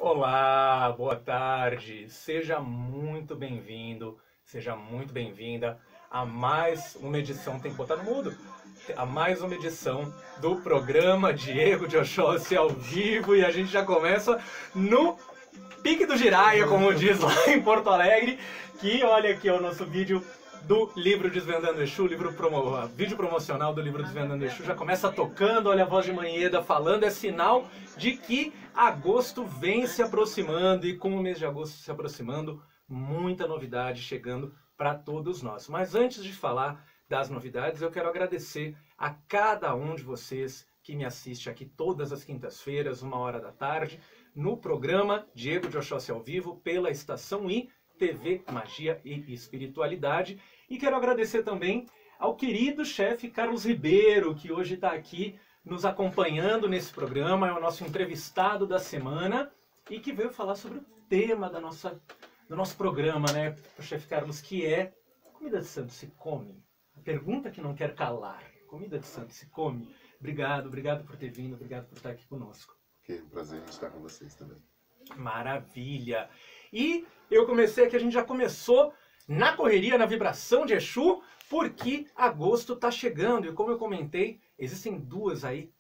Olá, boa tarde. Seja muito bem-vindo, seja muito bem-vinda a mais uma edição, tem que botar no mudo, a mais uma edição do programa Diego de Oxóssi ao vivo, e a gente já começa no pique do giraia, como diz lá em Porto Alegre, que olha aqui o nosso vídeo do livro Desvendando Exu, vídeo promocional do livro Desvendando Exu, já começa tocando, olha a voz de Manheda falando, é sinal de que agosto vem se aproximando, e com o mês de agosto se aproximando, muita novidade chegando para todos nós. Mas antes de falar das novidades, eu quero agradecer a cada um de vocês que me assiste aqui todas as quintas-feiras, 1h da tarde, no programa Diego de Oxóssi ao vivo, pela Estação I, TV, Magia e Espiritualidade. E quero agradecer também ao querido chefe Carlos Ribeiro, que hoje está aqui nos acompanhando nesse programa, é o nosso entrevistado da semana e que veio falar sobre o tema do nosso programa, né, chefe Carlos, que é: comida de santo se come? A pergunta que não quer calar. Comida de santo se come? Obrigado por ter vindo, obrigado por estar aqui conosco. É um prazer estar com vocês também. Maravilha! E eu comecei aqui, a gente já começou na correria, na vibração de Exu, porque agosto está chegando. E como eu comentei, existem duas aí.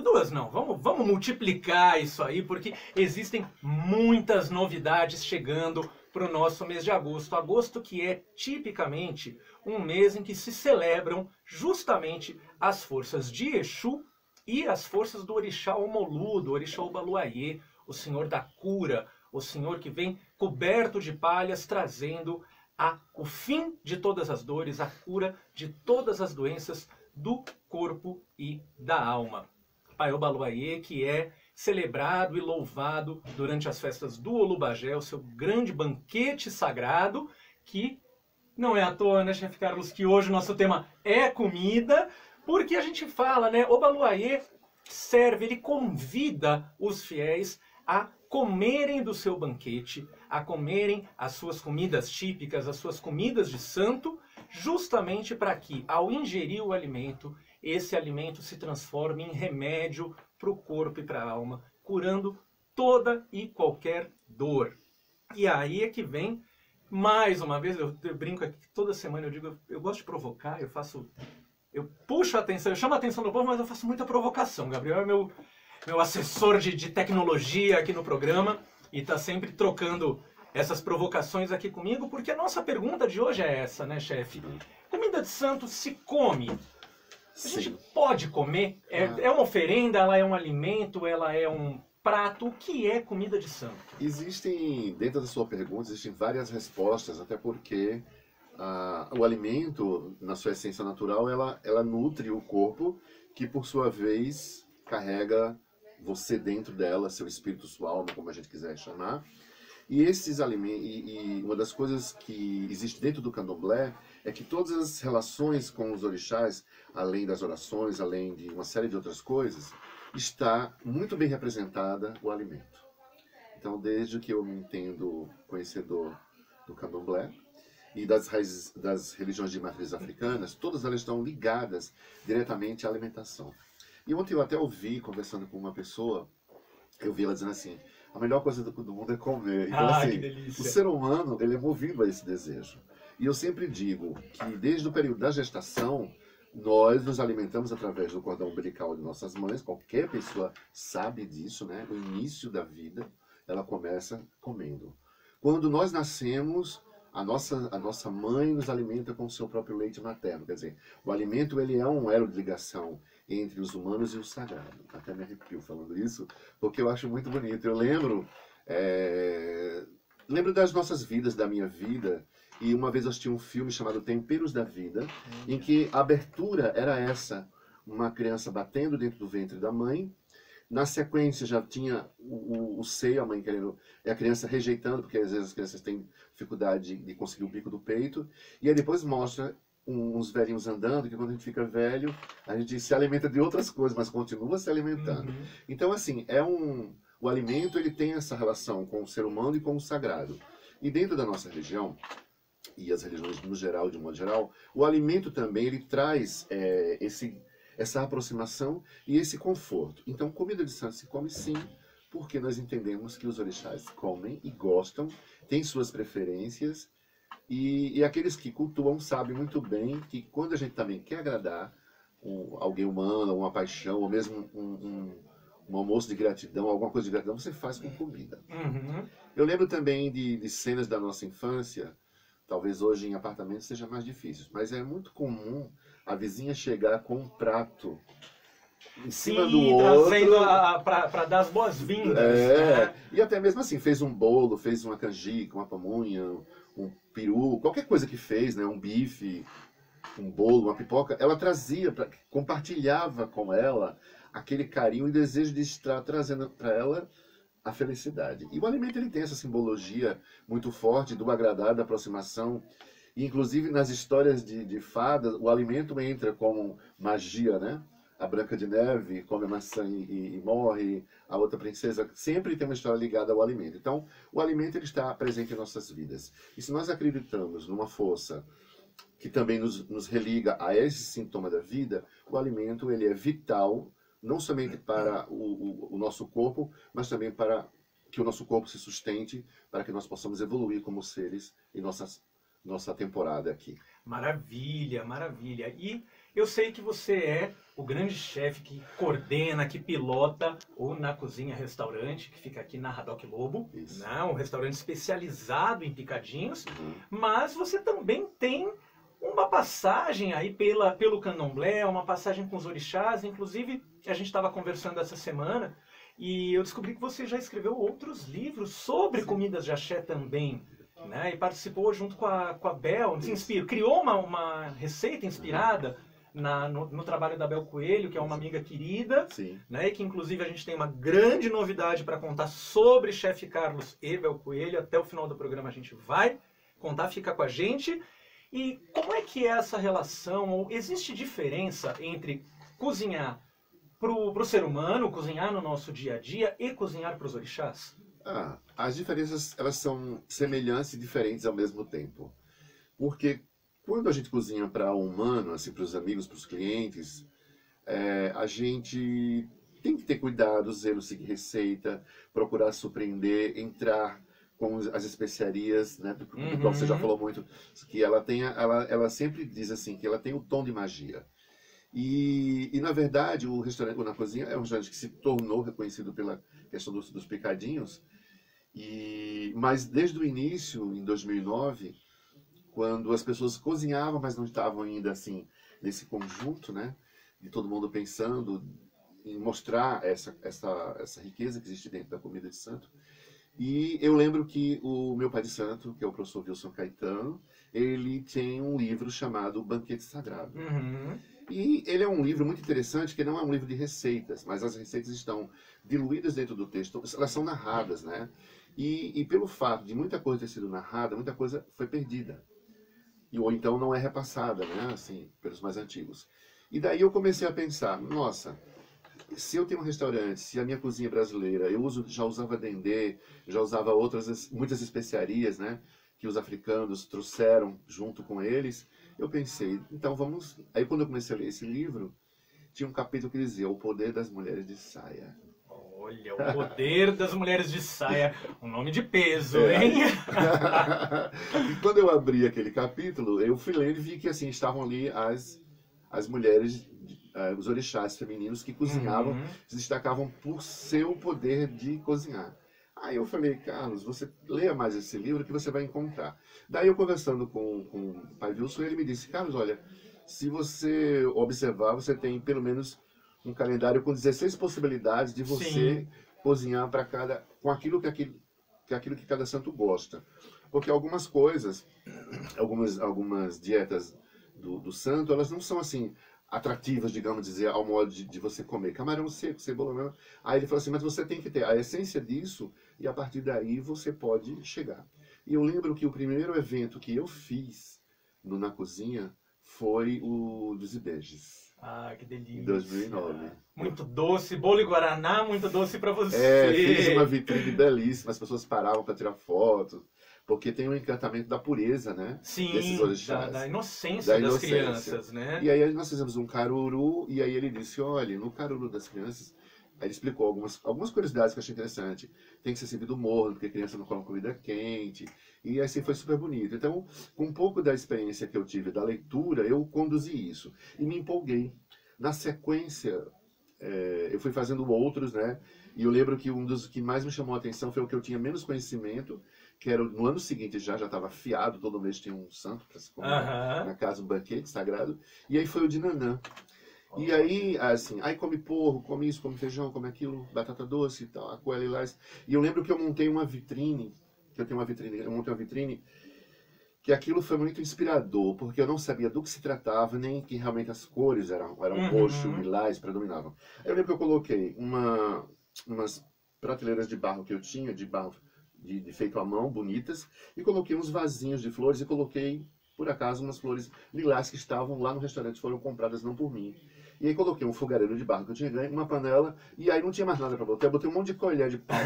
Duas não, vamos multiplicar isso aí, porque existem muitas novidades chegando para o nosso mês de agosto. Agosto que é tipicamente um mês em que se celebram justamente as forças de Exu e as forças do Orixá Omolu, do Orixá Obaluayê, o Senhor da cura, o Senhor que vem coberto de palhas, trazendo o fim de todas as dores, a cura de todas as doenças do corpo e da alma. Pai Obaluayê, que é celebrado e louvado durante as festas do Olubagé, o seu grande banquete sagrado, que não é à toa, né, chefe Carlos, que hoje o nosso tema é comida, porque a gente fala, né, Obaluayê serve, ele convida os fiéis a comerem do seu banquete, a comerem as suas comidas típicas, as suas comidas de santo, justamente para que, ao ingerir o alimento, esse alimento se transforme em remédio para o corpo e para a alma, curando toda e qualquer dor. E aí é que vem, mais uma vez, eu brinco aqui, toda semana eu digo, eu gosto de provocar, eu puxo a atenção, eu chamo a atenção do povo, mas eu faço muita provocação. Gabriel é meu assessor de tecnologia aqui no programa e está sempre trocando essas provocações aqui comigo, porque a nossa pergunta de hoje é essa, né, chefe? Comida de santo se come? A gente pode comer? É uma oferenda, ela é um alimento, ela é um prato? O que é comida de santo? Existem, dentro da sua pergunta, existem várias respostas, até porque o alimento, na sua essência natural, ela nutre o corpo, que por sua vez carrega você dentro dela, seu espírito, sua alma, como a gente quiser chamar. E esses alimentos, e uma das coisas que existe dentro do candomblé é que todas as relações com os orixás, além das orações, além de uma série de outras coisas, está muito bem representada o alimento. Então, desde que eu me entendo conhecedor do candomblé e das raízes das religiões de matriz africanas, todas elas estão ligadas diretamente à alimentação. E ontem eu até ouvi, conversando com uma pessoa, eu vi ela dizendo assim: a melhor coisa do mundo é comer. Então, assim, que delícia. O ser humano, ele é movido a esse desejo. E eu sempre digo que desde o período da gestação, nós nos alimentamos através do cordão umbilical de nossas mães. Qualquer pessoa sabe disso, né? O início da vida, ela começa comendo. Quando nós nascemos, a nossa mãe nos alimenta com o seu próprio leite materno. Quer dizer, o alimento, ele é um elo de ligação entre os humanos e o sagrado. Até me arrepio falando isso, porque eu acho muito bonito. Eu lembro das nossas vidas, da minha vida, e uma vez eu assisti um filme chamado Temperos da Vida, em que a abertura era essa: uma criança batendo dentro do ventre da mãe. Na sequência já tinha o seio, a mãe querendo, e a criança rejeitando, porque às vezes as crianças têm dificuldade de conseguir o bico do peito. E aí depois mostra uns velhinhos andando, que quando a gente fica velho, a gente se alimenta de outras coisas, mas continua se alimentando. Então, assim, o alimento, ele tem essa relação com o ser humano e com o sagrado. E dentro da nossa religião, e as religiões no geral, de um modo geral, o alimento também, ele traz essa aproximação e esse conforto. Então, comida de santo se come sim, porque nós entendemos que os orixás comem e gostam, têm suas preferências, e aqueles que cultuam sabem muito bem que quando a gente também quer agradar alguém humano, uma paixão, ou mesmo um almoço de gratidão, alguma coisa de gratidão, você faz com comida. Uhum. Eu lembro também de cenas da nossa infância, talvez hoje em apartamentos seja mais difícil, mas é muito comum a vizinha chegar com um prato em cima do outro. Trazendo para dar as boas-vindas. Né? E até mesmo assim, fez um bolo, fez uma canjica, uma pamonha, um peru, qualquer coisa que fez, né, um bife, um bolo, uma pipoca, ela trazia, compartilhava com ela aquele carinho e desejo de estar trazendo para ela a felicidade. E o alimento ele tem essa simbologia muito forte do agradar, da aproximação. E, inclusive nas histórias de fadas, o alimento entra como magia, né? A Branca de Neve come a maçã e morre, a outra princesa sempre tem uma história ligada ao alimento. Então, o alimento ele está presente em nossas vidas. E se nós acreditamos numa força que também nos religa a esse sintoma da vida, o alimento ele é vital, não somente para o nosso corpo, mas também para que o nosso corpo se sustente, para que nós possamos evoluir como seres em nossa temporada aqui. Maravilha, maravilha. E eu sei que você é o grande chefe que coordena, que pilota o Na Cozinha Restaurante, que fica aqui na Haddock Lobo, né? Um restaurante especializado em picadinhos, mas você também tem uma passagem aí pelo candomblé, uma passagem com os orixás. Inclusive, a gente estava conversando essa semana e eu descobri que você já escreveu outros livros sobre comidas de axé também, né? E participou junto com a Bel, criou uma receita inspirada no trabalho da Bel Coelho, que é uma amiga querida, né? E que inclusive a gente tem uma grande novidade para contar sobre Chefe Carlos e Bel Coelho. Até o final do programa a gente vai contar, fica com a gente. E como é que é essa relação? Ou existe diferença entre cozinhar para o ser humano, cozinhar no nosso dia a dia e cozinhar para os orixás? As diferenças elas são semelhantes e diferentes ao mesmo tempo. Porque quando a gente cozinha para o humano, assim, para os amigos, para os clientes, a gente tem que ter cuidado, zelo, seguir receita, procurar surpreender, entrar com as especiarias, né, do qual você já falou muito, que ela sempre diz assim, que ela tem o tom de magia. E na verdade, o restaurante Na Cozinha é um restaurante que se tornou reconhecido pela questão dos picadinhos, mas desde o início, em 2009, quando as pessoas cozinhavam, mas não estavam ainda assim, nesse conjunto, né, de todo mundo pensando em mostrar essa riqueza que existe dentro da comida de santo. E eu lembro que o meu pai de santo, que é o professor Wilson Caetano, ele tem um livro chamado Banquete Sagrado. E ele é um livro muito interessante, que não é um livro de receitas, mas as receitas estão diluídas dentro do texto, elas são narradas, né? E pelo fato de muita coisa ter sido narrada, muita coisa foi perdida. Ou então não é repassada, né? Assim, pelos mais antigos. E daí eu comecei a pensar, nossa, se eu tenho um restaurante, se a minha cozinha é brasileira, já usava dendê, já usava muitas especiarias, né, que os africanos trouxeram junto com eles, eu pensei, então vamos... Aí quando eu comecei a ler esse livro, tinha um capítulo que dizia O Poder das Mulheres de Saia. Olha, O Poder das Mulheres de Saia, um nome de peso, hein? E quando eu abri aquele capítulo, eu fui lendo e vi que assim, estavam ali as mulheres, os orixás femininos que cozinhavam, se destacavam por seu poder de cozinhar. Aí eu falei, Carlos, você leia mais esse livro que você vai encontrar. Daí eu conversando com o pai Wilson, ele me disse, Carlos, olha, se você observar, você tem pelo menos um calendário com 16 possibilidades de você cozinhar com aquilo que cada santo gosta. Porque algumas coisas, algumas dietas do santo, elas não são assim atrativas, digamos dizer, ao modo de você comer. Camarão seco, cebola... Aí ele falou assim, mas você tem que ter a essência disso e a partir daí você pode chegar. E eu lembro que o primeiro evento que eu fiz Na Cozinha foi o dos Ibejes. Ah, que delícia. Em 2009. Muito doce, bolo e guaraná, muito doce para você. Fiz uma vitrine belíssima, as pessoas paravam para tirar fotos. Porque tem um encantamento da pureza, né? Sim, desses orixás, da inocência das crianças, né? E aí nós fizemos um caruru, e aí ele disse, olha, no caruru das crianças, Aí ele explicou algumas curiosidades que eu achei interessante. Tem que ser servido morno, porque criança não come comida quente. E assim foi super bonito. Então, com um pouco da experiência que eu tive da leitura, eu conduzi isso. E me empolguei. Na sequência, eu fui fazendo outros, né? E eu lembro que um dos que mais me chamou a atenção foi o que eu tinha menos conhecimento, que era no ano seguinte já estava afiado, todo mês tinha um santo para se comer na casa, um banquete sagrado. E aí foi o de Nanã. E aí, assim, aí come porro, come isso, come feijão, come aquilo, batata doce e tal, a coelha e lá. E eu lembro que eu montei uma vitrine, eu montei uma vitrine, que aquilo foi muito inspirador, porque eu não sabia do que se tratava, nem que realmente as cores eram roxo, lilás, predominavam. Eu lembro que eu coloquei umas prateleiras de barro que eu tinha, de barro de feito à mão, bonitas, e coloquei uns vasinhos de flores e coloquei, por acaso, umas flores lilás que estavam lá no restaurante, foram compradas não por mim. E aí coloquei um fogareiro de barro que eu tinha ganho, uma panela, e aí não tinha mais nada para botar. Eu botei um monte de colher de pau.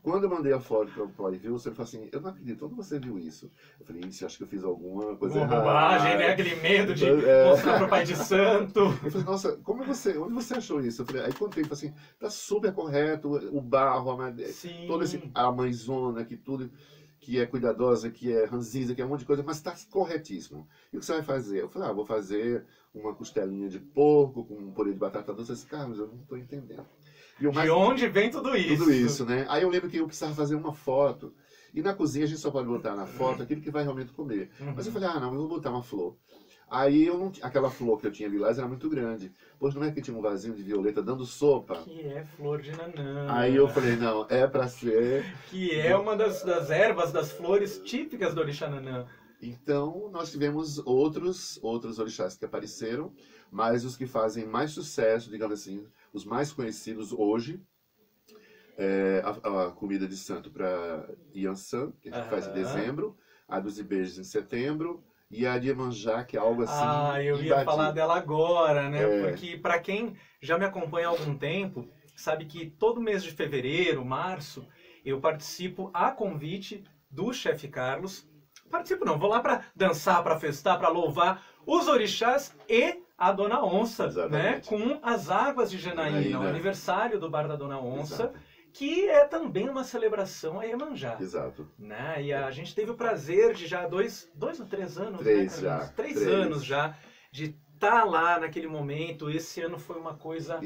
Quando eu mandei a foto para o Poli viu, ele falou assim, eu não acredito, onde você viu isso? Eu falei, isso, acho que eu fiz alguma coisa errada. Bobagem, né? Aquele medo de mostrar pro pai de santo. Eu falei, nossa, onde você achou isso? Eu falei, aí contei, falei assim, tá super correto, o barro, a madeira, toda a mãezona, que tudo... que é cuidadosa, que é ranzinza, que é um monte de coisa, mas está corretíssimo. E o que você vai fazer? Eu falei, vou fazer uma costelinha de porco com um purê de batata doce. Eu disse, Carlos, eu não estou entendendo. De onde vem tudo isso? Tudo isso, né? Aí eu lembro que eu precisava fazer uma foto. E na cozinha a gente só pode botar na foto aquilo que vai realmente comer. Mas eu falei, não, eu vou botar uma flor. Aí aquela flor que eu tinha lilás era muito grande. Pois não é que tinha um vasinho de violeta dando sopa? Que é flor de nanã. Aí eu falei, não, é pra ser... Que é uma das ervas, das flores típicas do orixá nanã. Então, nós tivemos outros orixás que apareceram, mas os que fazem mais sucesso, digamos assim, os mais conhecidos hoje, a comida de santo para Iansã, que a gente faz em dezembro, a dos Ibejos em setembro, e a de Iemanjá, que é algo assim... eu ia falar dela agora, né? Porque para quem já me acompanha há algum tempo, sabe que todo mês de fevereiro, março, eu participo a convite do chefe Carlos. Participo não, vou lá para dançar, para festar, para louvar os orixás e a Dona Onça, né? Com as águas de Janaína, o aniversário do Bar da Dona Onça. Exato. Que é também uma celebração a Iemanjá. Exato. Né? E a gente teve o prazer de já dois ou 3 anos, três, né, já. 3 anos já, de estar lá naquele momento. Esse ano foi uma coisa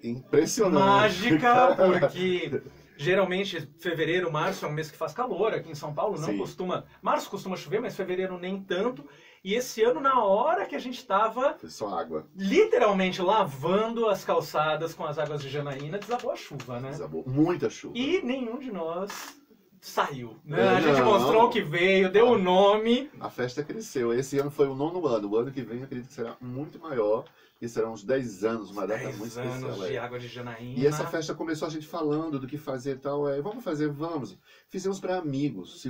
impressionante, mágica, porque geralmente fevereiro, março é um mês que faz calor. Aqui em São Paulo não costuma... Março costuma chover, mas fevereiro nem tanto. E esse ano, na hora que a gente estava... Foi só água. Literalmente lavando as calçadas com as águas de Janaína, desabou a chuva, né? Desabou muita chuva. E nenhum de nós saiu, né? A gente mostrou o que veio, deu o nome. A festa cresceu. Esse ano foi o 9º ano. O ano que vem eu acredito que será muito maior. Que serão uns 10 anos, uma data muito especial. 10 anos de água de Janaína. E essa festa começou a gente falando do que fazer e tal. Vamos fazer, vamos. Fizemos para amigos.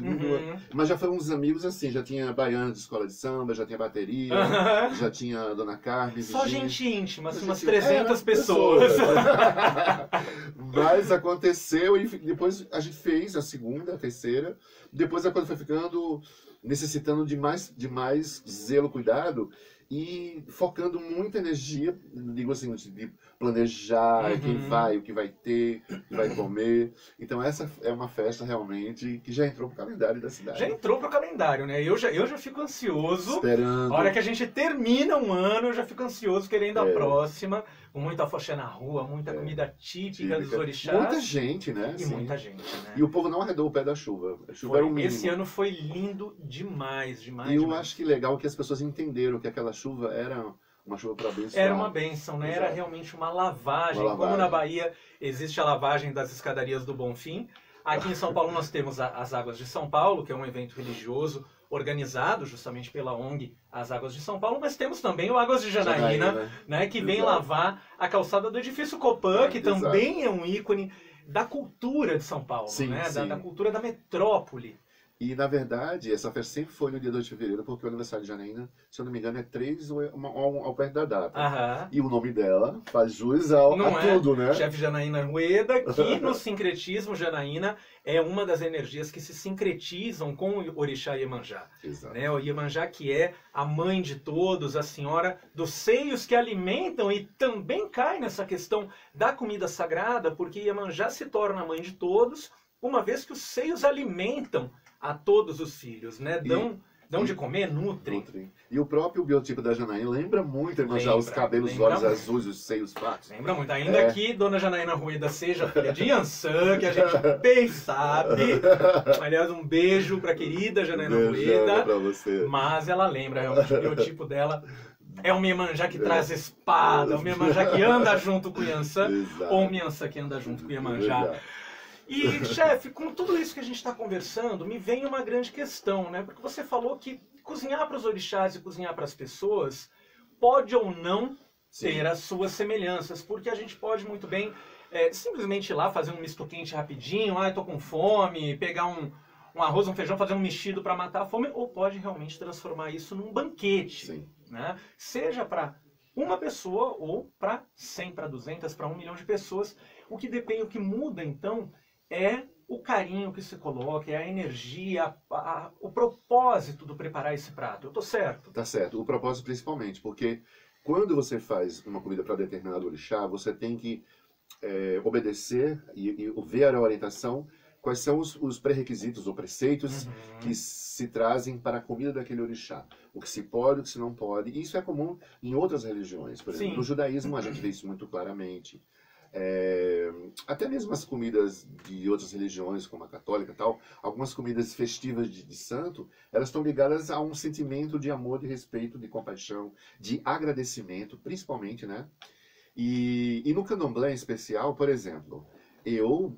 Mas já foram uns amigos assim, já tinha baiana de escola de samba, já tinha bateria, já tinha a Dona Carmen. Só gente íntima, assim, umas 300 pessoas. Mas aconteceu e depois a gente fez a segunda, a terceira. Depois a coisa foi ficando necessitando de mais zelo, cuidado. E focando muita energia, digo assim, de planejar quem vai, o que vai ter, o que vai comer. Então essa é uma festa realmente que já entrou pro calendário da cidade. Já entrou pro calendário, né? Eu já fico ansioso. Esperando. A hora que a gente termina um ano, eu já fico ansioso querendo a próxima. Com muita afoxé na rua, muita comida típica dos orixás. Muita gente, né? E muita gente, né? E o povo não arredou o pé da chuva. A chuva era o mínimo. Esse ano foi lindo demais, demais. E eu acho que legal que as pessoas entenderam que aquela chuva era uma chuva para abençoar. Era uma bênção, né? Era realmente uma lavagem. Como na Bahia existe a lavagem das escadarias do Bonfim. Aqui em São Paulo nós temos as Águas de São Paulo, que é um evento religioso organizado justamente pela ONG As Águas de São Paulo, mas temos também o Águas de Janaína, né, que vem lavar a calçada do edifício Copan, que também é um ícone da cultura de São Paulo, né, da cultura da metrópole. E, na verdade, essa festa sempre foi no dia 2 de fevereiro, porque o aniversário de Janaína, se eu não me engano, é 3 ou ao perto da data. Aham. E o nome dela faz jus a tudo, né? Chefe Janaína Rueda, que no sincretismo Janaína é uma das energias que se sincretizam com o orixá Iemanjá. Exato. Né? O Iemanjá que é a mãe de todos, a senhora dos seios que alimentam, e também cai nessa questão da comida sagrada, porque Iemanjá se torna a mãe de todos, uma vez que os seios alimentam a todos os filhos, né? Dão de comer, nutrem. E o próprio biotipo da Janaína lembra muito Iemanjá, os cabelos, os olhos azuis, os seios flacos. Lembra muito. Ainda que Dona Janaína Rueda seja filha de Yansan, que a gente bem sabe. Aliás, um beijo pra querida Janaína Rueda. Pra você. Mas ela lembra, realmente, o biotipo dela é um Iemanjá que traz espada, um Iemanjá que anda junto com o Yansan, ou um Yansan que anda junto com o Iemanjá. E, chefe, com tudo isso que a gente está conversando, me vem uma grande questão, né? Porque você falou que cozinhar para os orixás e cozinhar para as pessoas pode ou não ter as suas semelhanças, porque a gente pode muito bem simplesmente ir lá fazer um misto quente rapidinho, tô com fome, pegar um arroz, um feijão, fazer um mexido para matar a fome, ou pode realmente transformar isso num banquete, né? Seja para uma pessoa ou para 100, para 200, para 1 milhão de pessoas. O que depende, o que muda então é o carinho que se coloca, é a energia, o propósito do preparar esse prato. Eu tô certo? Tá certo. O propósito principalmente, porque quando você faz uma comida para determinado orixá, você tem que obedecer e ver a orientação, quais são os pré-requisitos ou preceitos que se trazem para a comida daquele orixá. O que se pode, o que se não pode. E isso é comum em outras religiões. Por exemplo, no judaísmo a gente vê isso muito claramente. Até mesmo as comidas de outras religiões, como a católica e tal, algumas comidas festivas de santo, elas estão ligadas a um sentimento de amor, de respeito, de compaixão, de agradecimento, principalmente, né? E no candomblé em especial, por exemplo, eu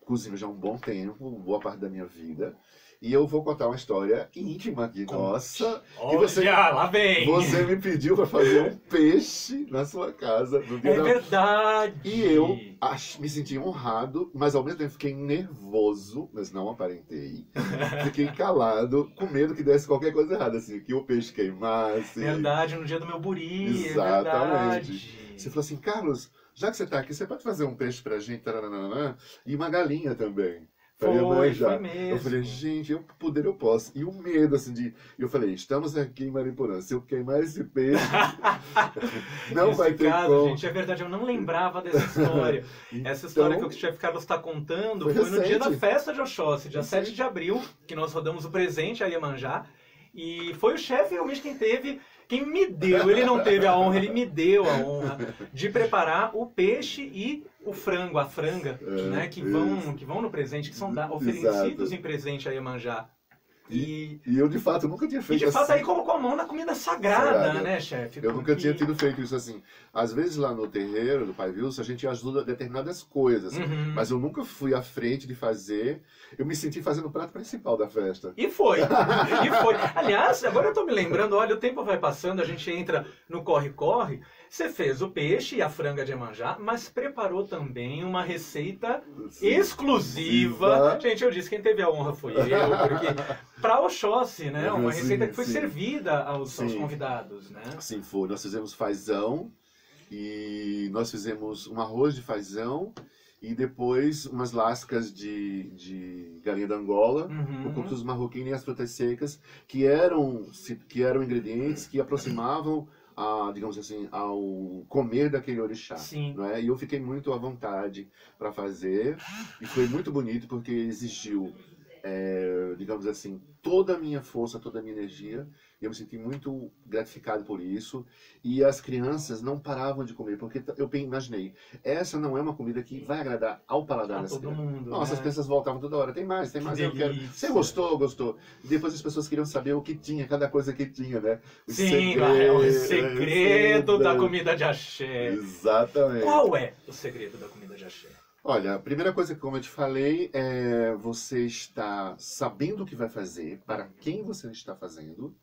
cozinho já há um bom tempo, boa parte da minha vida, e eu vou contar uma história íntima aqui, nossa. Olha, lá vem! Você me pediu para fazer um peixe na sua casa. No dia verdade! E eu me senti honrado, mas ao mesmo tempo fiquei nervoso, mas não aparentei. Fiquei calado, com medo que desse qualquer coisa errada, assim, que o peixe queimasse. Verdade, no dia do meu buri, exatamente. Você falou assim, Carlos, já que você está aqui, você pode fazer um peixe pra gente, taranana, e uma galinha também. Foi mesmo. Eu falei, gente, eu posso. E o medo, assim, eu falei, estamos aqui em Mariporã, se eu queimar esse peixe, não vai ter como. Gente, é verdade, eu não lembrava dessa história. Essa história que o chefe Carlos está contando foi no dia da festa de Oxóssi, dia 7 de abril, que nós rodamos o presente a Iemanjá. E foi o chefe realmente quem me deu, ele não teve a honra, ele me deu a honra de preparar o peixe e o frango, a franga, né, que vão no presente, que são oferecidos em presente a Iemanjá. E eu, de fato, nunca tinha feito isso. E, de fato, assim. aí colocou a mão na comida sagrada, né, chefe? Eu nunca tinha tido feito isso assim. Às vezes, lá no terreiro do Pai Wilson, a gente ajuda determinadas coisas. Mas eu nunca fui à frente de fazer. Eu me senti fazendo o prato principal da festa. E foi. Aliás, agora eu tô me lembrando, olha, o tempo vai passando, a gente entra no corre-corre. Você fez o peixe e a franga de Iemanjá, mas preparou também uma receita exclusiva. Gente, eu disse, quem teve a honra foi eu, porque para Oxóssi, né? Uma receita que foi servida aos convidados, né? Sim, foi. Nós fizemos fazão e nós fizemos um arroz de fazão e depois umas lascas de galinha da Angola, o cuscuz marroquino e as frutas secas, que eram ingredientes que aproximavam digamos assim, ao comer daquele orixá. Não é? E eu fiquei muito à vontade para fazer, e foi muito bonito porque exigiu, digamos assim, toda a minha força, toda a minha energia, e eu me senti muito gratificado por isso, e as crianças não paravam de comer, porque eu imaginei, essa não é uma comida que vai agradar ao paladar das crianças. Mundo, nossa, né? As crianças voltavam toda hora, tem mais, eu quero. Você gostou? E depois as pessoas queriam saber o que tinha, cada coisa que tinha, né? O segredo da comida de axé. Exatamente. Qual é o segredo da comida de axé? Olha, a primeira coisa, como eu te falei, é você estar sabendo o que vai fazer, para quem você está fazendo,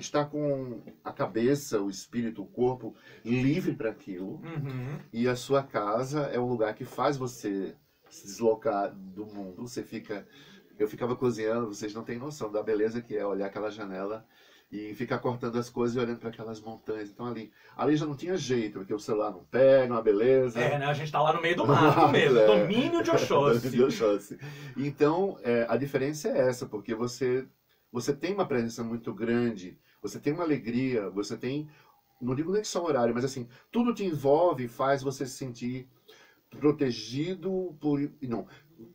estar com a cabeça, o espírito, o corpo livre para aquilo, e a sua casa é um lugar que faz você se deslocar do mundo. Eu ficava cozinhando, vocês não têm noção da beleza que é olhar aquela janela e ficar cortando as coisas e olhando para aquelas montanhas. Então ali já não tinha jeito, porque o celular não pega, uma beleza. Né? A gente tá lá no meio do mato mesmo, domínio de Oxóssi. De Oxóssi. Então, a diferença é essa, porque você tem uma presença muito grande, você tem uma alegria, você tem, não digo nem que só horário, mas assim, tudo te envolve e faz você se sentir protegido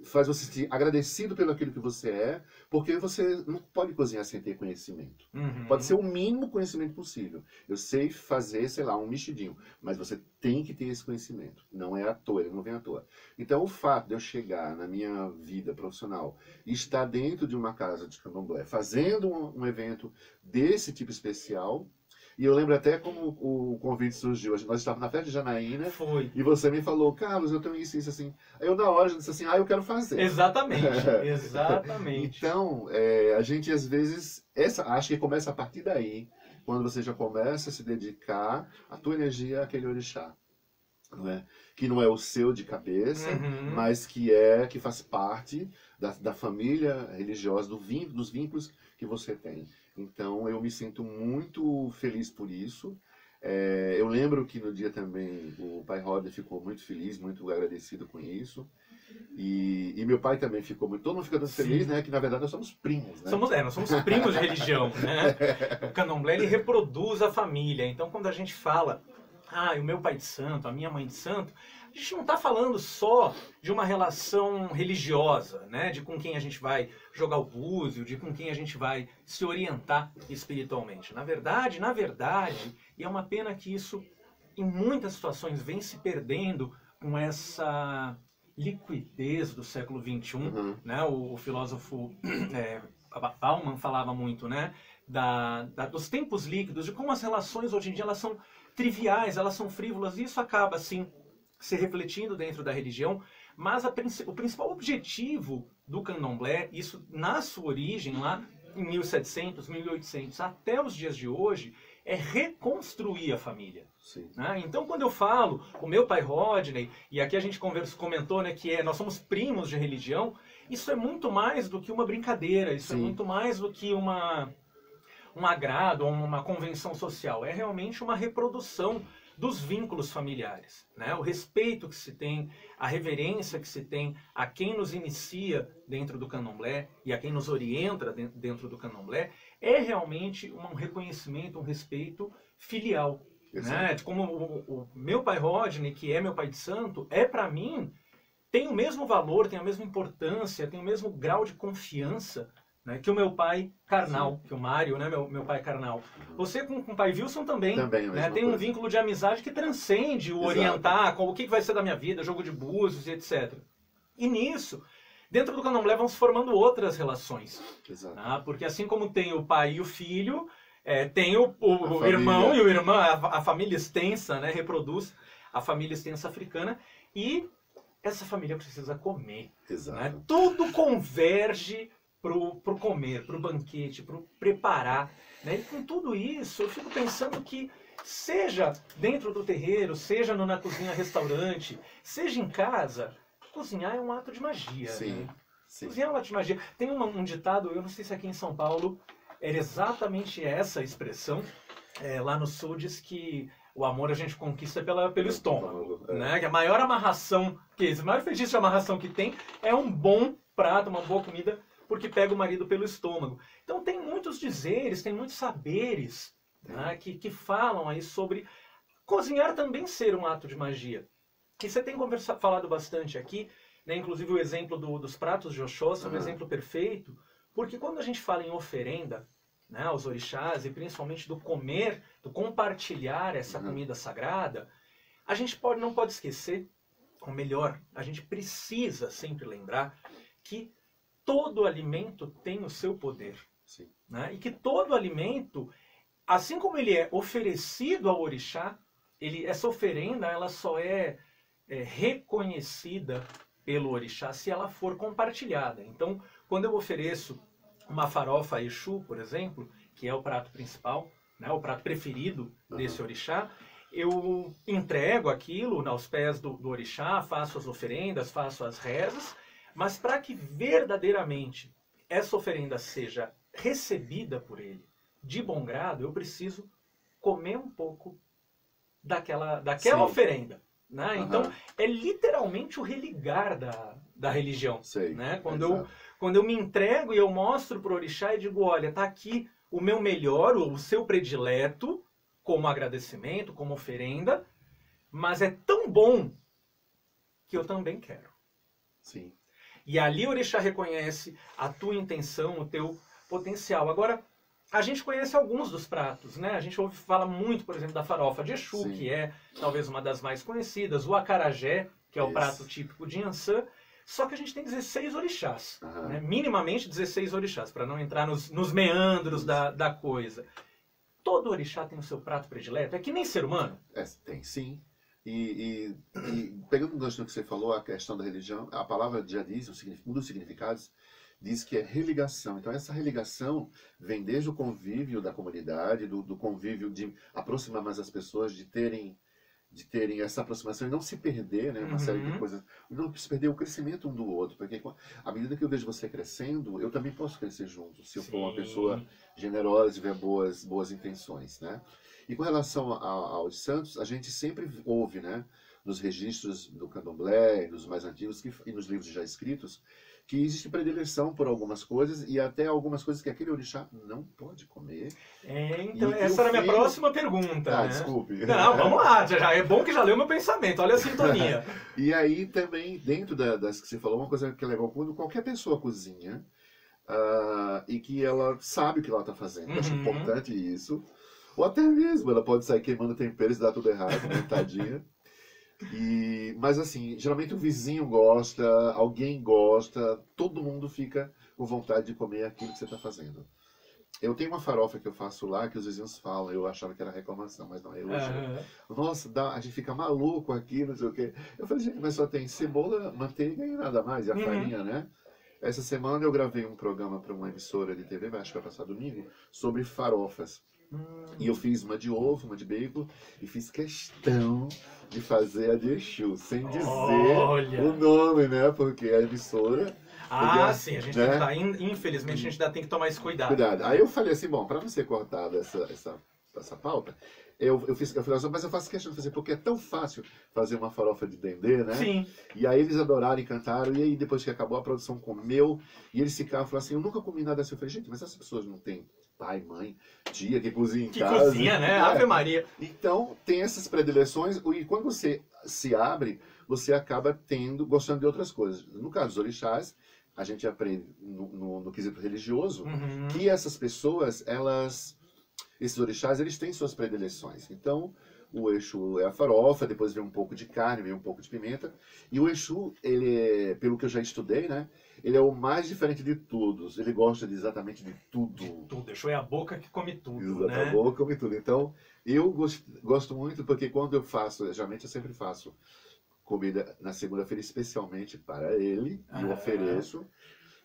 faz você se sentir agradecido pelo aquilo que você é, porque você não pode cozinhar sem ter conhecimento. Pode ser o mínimo conhecimento possível. Eu sei fazer, sei lá, um mexidinho, mas você tem que ter esse conhecimento. Não é à toa, ele não vem à toa. Então, o fato de eu chegar na minha vida profissional e estar dentro de uma casa de candomblé, fazendo um evento desse tipo especial. E eu lembro até como o convite surgiu. Nós estávamos na festa de Janaína. Foi. E você me falou, Carlos, eu tenho isso, assim. Aí eu na hora já disse assim, eu quero fazer. Exatamente, exatamente. Então, a gente às vezes, acho que começa a partir daí, quando você já começa a se dedicar a tua energia àquele orixá. Não é? Que não é o seu de cabeça, mas que faz parte da família religiosa, dos vínculos que você tem. Então eu me sinto muito feliz por isso. Eu lembro que no dia também o pai Roder ficou muito feliz, muito agradecido com isso. E meu pai também ficou muito... Todo mundo fica muito feliz, né? Que na verdade nós somos primos, né? Nós somos primos de religião, né? O candomblé, ele reproduz a família. Então quando a gente fala, o meu pai de santo, a minha mãe de santo, a gente não está falando só de uma relação religiosa, né? De com quem a gente vai jogar o búzio, de com quem a gente vai se orientar espiritualmente. Na verdade, e é uma pena que isso, em muitas situações, vem se perdendo com essa liquidez do século XXI, né? O filósofo Bauman falava muito, né? Dos tempos líquidos, de como as relações hoje em dia elas são triviais, elas são frívolas, e isso acaba, assim, se refletindo dentro da religião, mas o principal objetivo do candomblé, isso na sua origem, lá em 1700, 1800, até os dias de hoje, é reconstruir a família. Né? Então, quando eu falo, o meu pai Rodney, e aqui a gente comentou, né, que nós somos primos de religião, isso é muito mais do que uma brincadeira, isso é muito mais do que um agrado, uma convenção social. É realmente uma reprodução dos vínculos familiares, né? O respeito que se tem, a reverência que se tem a quem nos inicia dentro do candomblé e a quem nos orienta dentro do candomblé, é realmente um reconhecimento, um respeito filial. Né? Como o meu pai Rodney, que é meu pai de santo, para mim, tem o mesmo valor, tem a mesma importância, tem o mesmo grau de confiança, né, que o meu pai carnal, que o Mário, né, meu pai carnal. Você com o pai Wilson também né, tem um vínculo de amizade que transcende o orientar, o que vai ser da minha vida, jogo de búzios e etc. E nisso, dentro do candomblé vão se formando outras relações. Né, porque assim como tem o pai e o filho, tem o irmão e o irmão, a família extensa, né, reproduz a família extensa africana, e essa família precisa comer. Né? Tudo converge pro comer, pro banquete, pro preparar. Né? E com tudo isso, eu fico pensando que, seja dentro do terreiro, seja na cozinha restaurante, seja em casa, cozinhar é um ato de magia. Né? Cozinhar é um ato de magia. Tem um ditado, eu não sei se aqui em São Paulo era exatamente essa expressão, lá no sul diz que o amor a gente conquista pelo estômago. Né? Que a maior amarração, o maior feitiço de amarração que tem é um bom prato, uma boa comida, porque pega o marido pelo estômago. Então tem muitos dizeres, tem muitos saberes, né, que falam aí sobre cozinhar também ser um ato de magia. E você tem falado bastante aqui, né, inclusive o exemplo dos pratos de Oxóssi é um exemplo perfeito, porque quando a gente fala em oferenda, né, aos orixás, e principalmente do comer, do compartilhar essa comida sagrada, a gente não pode esquecer, ou melhor, a gente precisa sempre lembrar que todo alimento tem o seu poder. Né? E que todo alimento, assim como ele é oferecido ao orixá, essa oferenda ela só é reconhecida pelo orixá se ela for compartilhada. Então, quando eu ofereço uma farofa a Exu, por exemplo, que é o prato principal, né, o prato preferido desse orixá, eu entrego aquilo aos pés do orixá, faço as oferendas, faço as rezas, mas para que verdadeiramente essa oferenda seja recebida por ele de bom grado, eu preciso comer um pouco daquela Sim. oferenda. Né? Aham. Então, é literalmente o religar da religião. Sei. Né? Exato. Quando eu me entrego e eu mostro para o orixá e digo, olha, está aqui o meu melhor, o seu predileto, como agradecimento, como oferenda, mas é tão bom que eu também quero. Sim. E ali o orixá reconhece a tua intenção, o teu potencial. Agora, a gente conhece alguns dos pratos, né? A gente fala muito, por exemplo, da farofa de Exu, Sim. que é talvez uma das mais conhecidas, o acarajé, que é o Isso. prato típico de Inhã, só que a gente tem 16 orixás, Aham. né? Minimamente 16 orixás, para não entrar nos meandros da coisa. Todo orixá tem o seu prato predileto? É que nem ser humano? Tem sim. E pegando o gancho do que você falou, a questão da religião, a palavra já diz, um dos significados, diz que é religação. Então essa religação vem desde o convívio da comunidade, do convívio de aproximar mais as pessoas, de terem essa aproximação e não se perder, né, uma série de coisas, não se perder o crescimento um do outro, porque à medida que eu vejo você crescendo, eu também posso crescer junto, se eu for uma pessoa generosa, tiver boas intenções, né? E com relação aos santos, a gente sempre ouve, né, nos registros do candomblé, nos mais antigos e nos livros já escritos, que existe predileção por algumas coisas e até algumas coisas que aquele orixá não pode comer. Então essa era a minha próxima pergunta. Né? Desculpe. Não, vamos lá, já é bom que já leu meu pensamento, olha a sintonia. E aí também, dentro das que você falou, uma coisa que é legal, quando qualquer pessoa cozinha, e que ela sabe o que ela está fazendo, eu acho importante isso, ou até mesmo ela pode sair queimando temperos e dar tudo errado, né, tadinha. Mas assim, geralmente o vizinho gosta, alguém gosta, todo mundo fica com vontade de comer aquilo que você está fazendo. Eu tenho uma farofa que eu faço lá que os vizinhos falam, eu achava que era reclamação, mas não, é elogio. Nossa, a gente fica maluco aqui, não sei o quê. Eu falei, gente, mas só tem cebola, manteiga e nada mais, e a farinha, né? Essa semana eu gravei um programa para uma emissora de TV, acho que vai passar domingo, sobre farofas. E eu fiz uma de ovo, uma de bacon, e fiz questão de fazer a de Exu, sem dizer o nome, né? Porque a emissora... sim, a gente tem que estar, infelizmente, a gente ainda tem que tomar esse cuidado. Aí eu falei assim, bom, para não ser cortada essa pauta, eu falei assim, mas eu faço questão de fazer, porque é tão fácil fazer uma farofa de dendê, né? Sim. E aí eles adoraram e cantaram, e aí depois que acabou a produção comeu, e eles ficaram, falaram assim, eu nunca comi nada assim. Eu falei, gente, mas essas pessoas não têm pai, mãe, tia que cozinha em casa. Que cozinha, né? Ave Maria. Então, tem essas predileções, e quando você se abre, você acaba gostando de outras coisas. No caso dos orixás, a gente aprende no quesito religioso que essas pessoas, esses orixás, eles têm suas predileções. Então, o Exu é a farofa, depois vem um pouco de carne, vem um pouco de pimenta. E o Exu, ele é, pelo que eu já estudei, né? Ele é o mais diferente de todos. Ele gosta exatamente de tudo. Tudo. Exu é a boca que come tudo, Exato, né? A boca que come tudo. Então, eu gosto muito, porque quando eu faço, geralmente eu sempre faço comida na segunda-feira, especialmente para ele, e eu ofereço.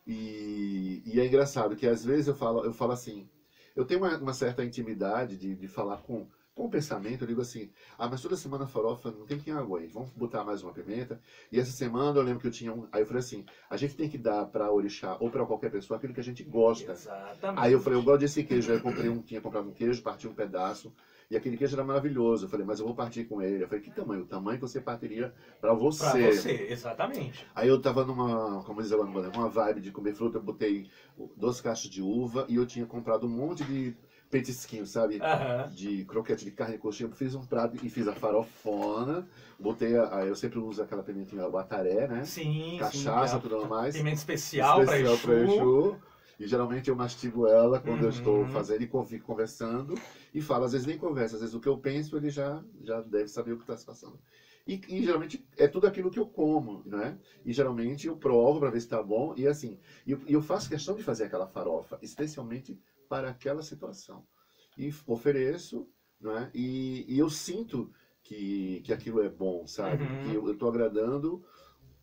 E é engraçado que às vezes eu falo assim, eu tenho uma certa intimidade de falar com o pensamento, eu digo assim, mas toda semana farofa não tem quem aguente, vamos botar mais uma pimenta. E essa semana eu lembro que eu tinha aí eu falei assim, a gente tem que dar para orixá ou para qualquer pessoa aquilo que a gente gosta. Exatamente. Aí eu falei, eu gosto desse queijo, aí eu tinha comprado um queijo, parti um pedaço, e aquele queijo era maravilhoso. Eu falei, mas eu vou partir com ele. Eu falei, que tamanho? O tamanho que você partiria para você. Para você, exatamente. Aí eu tava como diz ela, uma vibe de comer fruta, eu botei 2 cachos de uva e eu tinha comprado um monte de petisquinho, sabe? De croquete de carne coxinha. Eu fiz um prato e fiz a farofona. Botei, eu sempre uso aquela pimentinha bataré, né? Sim, cachaça, sim, tudo mais. Pimenta especial para Exu. E geralmente eu mastigo ela quando eu estou fazendo e fico conversando. E falo, às vezes nem conversa, às vezes o que eu penso ele já deve saber o que está se passando. E geralmente é tudo aquilo que eu como, né? E geralmente eu provo para ver se está bom. E assim, eu faço questão de fazer aquela farofa, especialmente para aquela situação. E ofereço, né? E eu sinto que aquilo é bom, sabe? Que eu estou agradando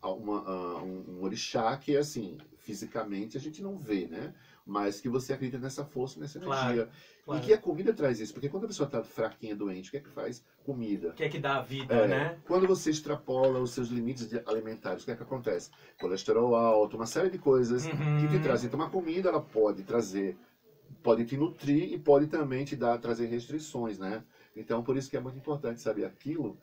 a um orixá que, assim, fisicamente a gente não vê, né? mas que você acredita nessa força, nessa Claro, energia. claro. E que a comida traz isso, porque quando a pessoa está fraquinha, doente, o que é que faz? Comida. O que é que dá a vida, né? Quando você extrapola os seus limites alimentares, o que é que acontece? Colesterol alto, uma série de coisas que te trazem. Então, a comida, ela pode trazer, pode te nutrir e pode também te trazer restrições, né? Então, por isso que é muito importante saber aquilo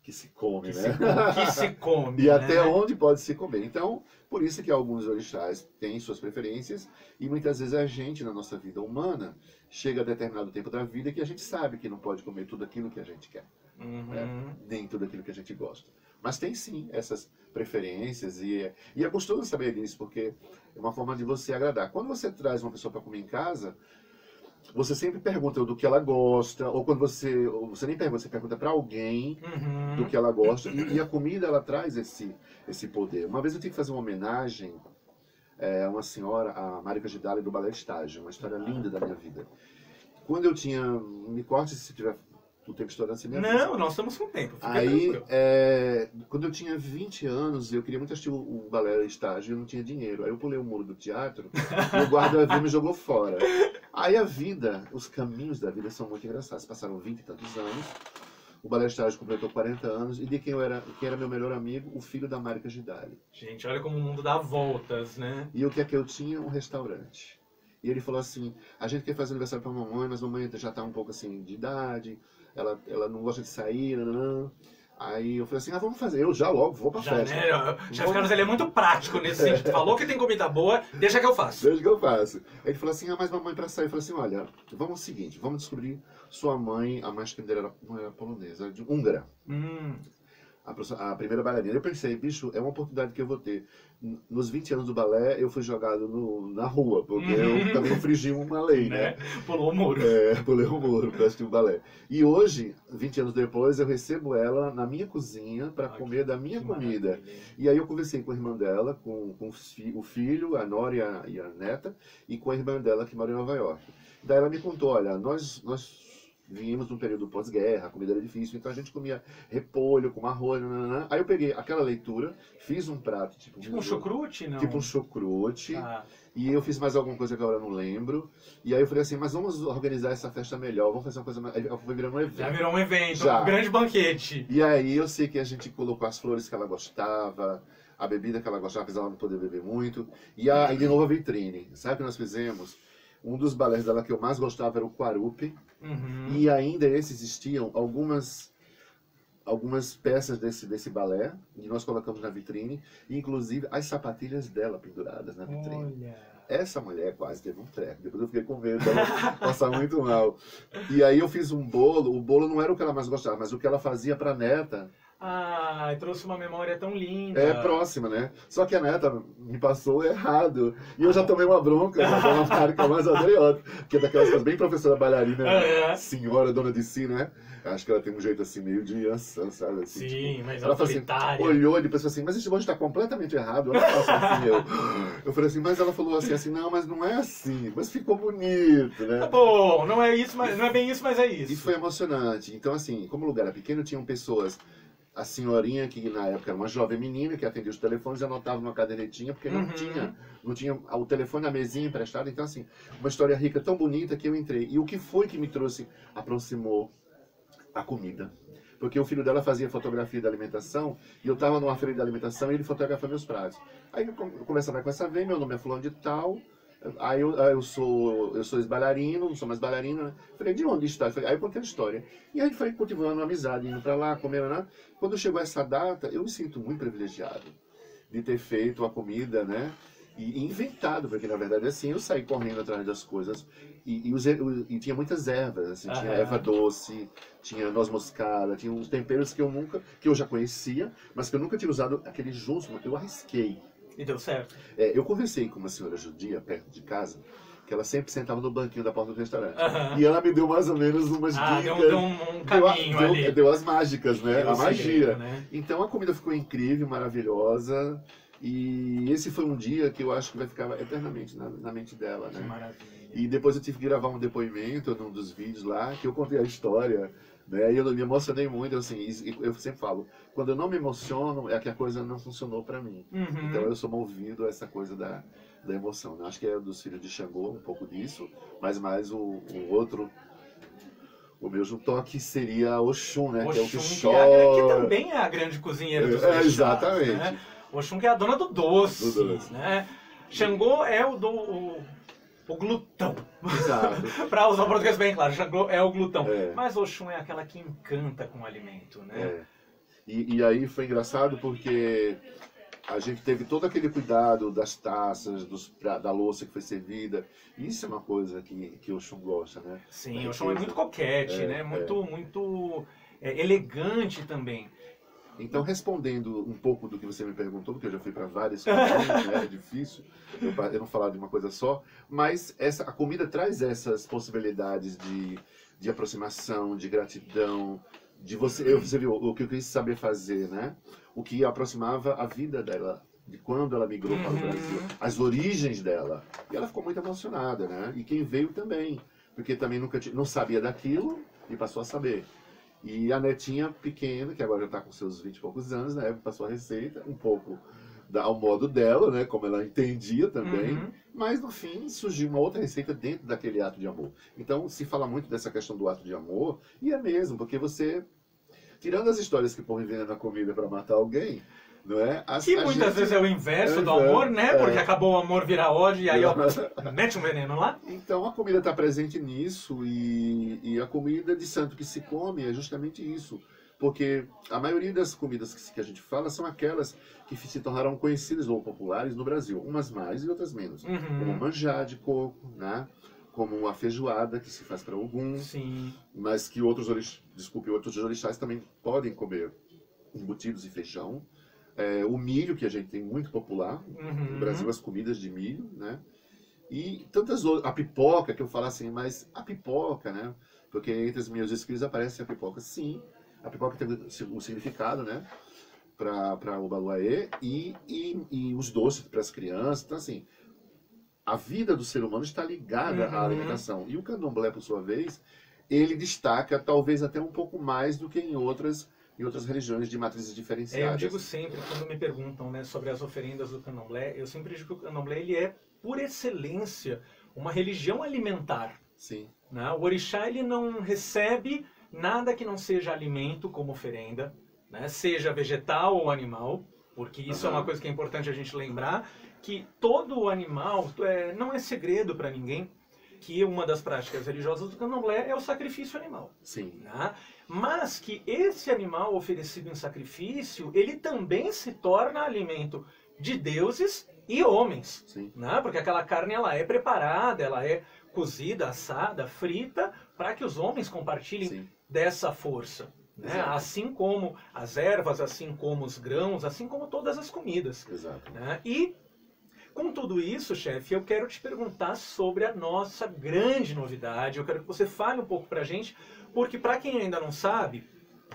que se come, né? Que se come, E né? até onde pode se comer. Então, por isso que alguns orixás têm suas preferências e muitas vezes a gente, na nossa vida humana, chega a determinado tempo da vida que a gente sabe que não pode comer tudo aquilo que a gente quer. Né? Nem tudo aquilo que a gente gosta. Mas tem sim essas preferências e é gostoso saber disso, porque é uma forma de você agradar. Quando você traz uma pessoa para comer em casa, você sempre pergunta do que ela gosta, ou quando você nem pergunta, você pergunta para alguém do que ela gosta, e a comida ela traz esse poder. Uma vez eu tive que fazer uma homenagem a uma senhora, a Márica Gidali do Balé Estágio, uma história linda da minha vida. Quando eu tinha, me corte se tiver o tempo estourando assim mesmo. Não, nós estamos com tempo. Aí, quando eu tinha 20 anos, eu queria muito assistir o Balé Estágio e eu não tinha dinheiro. Aí eu pulei o muro do teatro e o guarda viu e me jogou fora. Aí a vida, os caminhos da vida são muito engraçados. Passaram 20 e tantos anos, o Balé Estágio completou 40 anos, e de quem era meu melhor amigo, o filho da Márica Gidali. Gente, olha como o mundo dá voltas, né? E o que é que eu tinha? Um restaurante. E ele falou assim, a gente quer fazer aniversário pra mamãe, mas mamãe já tá um pouco assim de idade, ela não gosta de sair, nananã. Aí eu falei assim, vamos fazer, eu já logo vou pra festa. Né? Chefe Carlos, ele é muito prático nesse sentido. Falou que tem comida boa, deixa que eu faço. Deixa que eu faço. Aí ele falou assim, mas mamãe pra sair. Eu falei assim, olha, vamos ao seguinte, vamos descobrir sua mãe, a mais que dela não era polonesa, era de húngara. A primeira bailarina. Eu pensei, bicho, é uma oportunidade que eu vou ter. Nos 20 anos do balé, eu fui jogado na rua, porque eu também infringi uma lei, né? Pulou o muro. Pulei o muro para assistir o balé. E hoje, 20 anos depois, eu recebo ela na minha cozinha para comer da minha comida. Maravilha. E aí eu conversei com a irmã dela, com o filho, a Nora e a neta, e com a irmã dela que mora em Nova York. Daí ela me contou, olha, nós vínhamos de um período pós-guerra, a comida era difícil, então a gente comia repolho com arroz, nananã. Aí eu peguei aquela leitura, fiz um prato tipo um chucrute, não? Tipo um chucrute. E eu fiz mais alguma coisa que agora eu não lembro. E aí eu falei assim, mas vamos organizar essa festa melhor, vamos fazer uma coisa mais... Aí foi virando um evento. Já virou um evento, um grande banquete. E aí eu sei que a gente colocou as flores que ela gostava, a bebida que ela gostava, apesar dela não poder beber muito. E aí de novo a vitrine. Sabe o que nós fizemos? Um dos balés dela que eu mais gostava era o Quarupi. E ainda existiam algumas peças desse balé, e nós colocamos na vitrine, inclusive as sapatilhas dela penduradas na vitrine. Olha. Essa mulher quase teve um treco, depois eu fiquei com medo dela passar muito mal. E aí eu fiz um bolo, o bolo não era o que ela mais gostava, mas o que ela fazia para a neta. Trouxe uma memória tão linda. É próxima, né? Só que a neta me passou errado. E eu já tomei uma bronca, uma marca mais adriota. Porque é daquelas coisas bem professora bailarina, senhora, dona de si, né? Acho que ela tem um jeito assim, meio de ançã, sabe? Assim, sim, tipo, mas ela autoritária. Assim, olhou e pensou assim, mas esse bolo está completamente errado. Eu não faço assim, eu falei assim, mas ela falou assim, não, mas não é assim. Mas ficou bonito, né? Tá bom, não é isso, mas não é bem isso, mas é isso. E foi emocionante. Então, assim, como o lugar era pequeno, tinham pessoas... A senhorinha, que na época era uma jovem menina, que atendia os telefones, anotava numa cadernetinha, porque não tinha o telefone na mesinha emprestado. Então, assim, uma história rica, tão bonita, que eu entrei. E o que foi que me trouxe, aproximou a comida? Porque o filho dela fazia fotografia da alimentação, e eu estava numa feira de alimentação, e ele fotografava meus pratos. Aí eu começava com essa vez, meu nome é fulano de tal... Aí eu sou ex-bailarino, não sou mais bailarino, né? Falei, de onde está? Aí eu contei a história. E aí foi cultivando uma amizade, indo pra lá, comendo, né? Quando chegou essa data, eu me sinto muito privilegiado de ter feito a comida, né? E inventado, porque na verdade assim, eu saí correndo atrás das coisas. E tinha muitas ervas, assim, tinha erva doce, tinha noz moscada, tinha uns temperos que eu já conhecia, mas que eu nunca tinha usado aquele junto, eu arrisquei. E deu certo. Eu conversei com uma senhora judia perto de casa, que ela sempre sentava no banquinho da porta do restaurante. E ela me deu mais ou menos umas dicas. Deu um caminho ali. Deu as mágicas, né? A magia. Segredo, né? Então a comida ficou incrível, maravilhosa. E esse foi um dia que eu acho que vai ficar eternamente na mente dela, né? Que maravilha. E depois eu tive que gravar um depoimento num dos vídeos lá, que eu contei a história. Né? E eu me emocionei muito, assim, eu sempre falo, quando eu não me emociono, é que a coisa não funcionou pra mim. Então eu sou movido a essa coisa da emoção, né? Acho que é dos filhos de Xangô, um pouco disso, mas mais o outro, o meu toque seria Oxum, né? Oxum, que é o que chora. que também é a grande cozinheira dos orixás, exatamente. Né? Oxum que é a dona do doce, né? Xangô é o glutão. Exato. Para usar o português bem claro, Xangô é o glutão. É. Mas Oxum é aquela que encanta com o alimento, né? É. E aí foi engraçado porque a gente teve todo aquele cuidado das taças, da louça que foi servida. Isso é uma coisa que o Oxum gosta, né? Sim, o Oxum é muito coquete, né? Muito elegante também. Então, respondendo um pouco do que você me perguntou, porque eu já fui para várias comidas, né? É difícil eu não falar de uma coisa só, mas a comida traz essas possibilidades de aproximação, de gratidão, de você viu o que eu quis saber fazer, né? O que aproximava a vida dela, de quando ela migrou para o Brasil, as origens dela. E ela ficou muito emocionada, né? E quem veio também, porque também não sabia daquilo e passou a saber. E a netinha pequena, que agora já está com seus 20 e poucos anos, né? Passou a receita, um pouco ao modo dela, né? Como ela entendia também. Mas, no fim, surgiu uma outra receita dentro daquele ato de amor. Então, se fala muito dessa questão do ato de amor, e é mesmo, porque você, tirando as histórias que põem veneno na comida para matar alguém, não é? Que muitas vezes é o inverso do amor, né? Porque acabou o amor virar ódio e aí ó, mete um veneno lá. Então a comida está presente nisso e a comida de santo que se come é justamente isso. Porque a maioria das comidas que a gente fala são aquelas que se tornaram conhecidas ou populares no Brasil. Umas mais e outras menos. Como o manjá de coco, né? Como a feijoada que se faz para Ogum. Sim. Mas que outros orixás também podem comer embutidos e feijão. O milho, que a gente tem muito popular no Brasil, as comidas de milho, né? E tantas outras, a pipoca, que eu falo assim, mas a pipoca, né? Porque entre os meus escritos aparece a pipoca, sim. A pipoca tem um significado, né? Para o Baluaê e os doces para as crianças. Então, assim, a vida do ser humano está ligada à alimentação. E o candomblé, por sua vez, ele destaca talvez até um pouco mais do que em outras religiões de matrizes diferenciadas. Eu digo sempre, quando me perguntam, né, sobre as oferendas do candomblé, eu sempre digo que o candomblé ele é, por excelência, uma religião alimentar. Sim. Né? O orixá ele não recebe nada que não seja alimento como oferenda, né? Seja vegetal ou animal, porque isso é uma coisa que é importante a gente lembrar, que todo animal, não é segredo para ninguém, que uma das práticas religiosas do candomblé é o sacrifício animal. Sim. Né? Mas que esse animal oferecido em sacrifício, ele também se torna alimento de deuses e homens. Sim. Né? Porque aquela carne ela é preparada, ela é cozida, assada, frita, para que os homens compartilhem dessa força. Né? Assim como as ervas, assim como os grãos, assim como todas as comidas. Exato. Né? E com tudo isso, chefe, eu quero te perguntar sobre a nossa grande novidade. Eu quero que você fale um pouco pra gente, porque para quem ainda não sabe,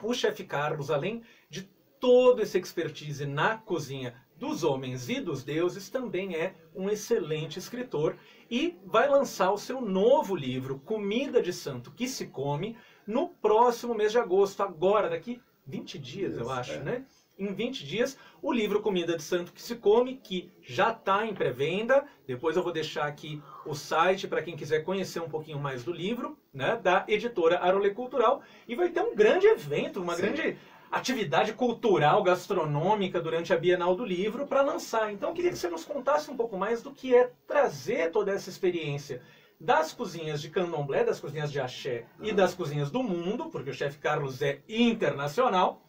o chefe Carlos, além de todo esse expertise na cozinha dos homens e dos deuses, também é um excelente escritor e vai lançar o seu novo livro, Comida de Santo que se Come, no próximo mês de agosto, agora, daqui 20 dias, eu acho, né? Em 20 dias, o livro Comida de Santo que se Come, que já está em pré-venda. Depois eu vou deixar aqui o site para quem quiser conhecer um pouquinho mais do livro, né, da editora Arolê Cultural. E vai ter um grande evento, uma grande atividade cultural, gastronômica durante a Bienal do Livro para lançar. Então eu queria que você nos contasse um pouco mais do que é trazer toda essa experiência das cozinhas de candomblé, das cozinhas de axé e das cozinhas do mundo, porque o chefe Carlos é internacional,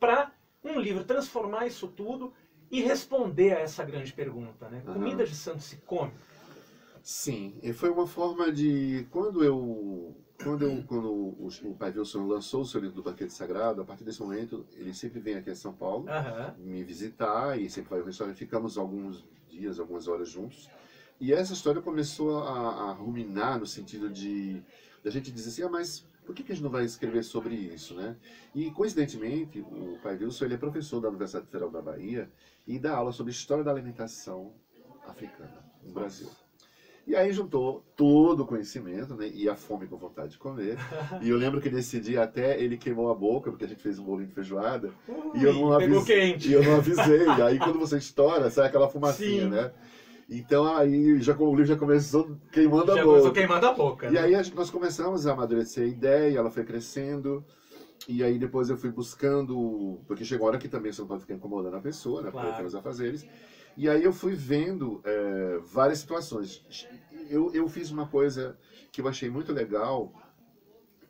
para um livro transformar isso tudo e responder a essa grande pergunta, né? Comida de santo se come? Sim, e foi uma forma de... Quando o Pai Wilson lançou o seu livro do Banquete Sagrado, a partir desse momento, ele sempre vem aqui a São Paulo me visitar e sempre vai ao restaurante. Ficamos alguns dias, algumas horas juntos. E essa história começou a ruminar no sentido de a gente dizer assim, mas por que a gente não vai escrever sobre isso, né? E, coincidentemente, o Pai Wilson, ele é professor da Universidade Federal da Bahia e dá aula sobre história da alimentação africana no Brasil. E aí juntou todo o conhecimento, né, e a fome com vontade de comer. E eu lembro que nesse dia até ele queimou a boca, porque a gente fez um bolinho de feijoada. E eu não avisei. E eu não avisei. Aí quando você estoura, sai aquela fumacinha, né? Então aí o livro já começou queimando a Já boca. começou queimando a boca, E né? aí nós começamos a amadurecer a ideia, ela foi crescendo. E aí depois eu fui buscando, porque chegou a hora que também você não pode ficar incomodando a pessoa, né? Porque Claro. tem os afazeres. E aí eu fui vendo várias situações. Eu fiz uma coisa que eu achei muito legal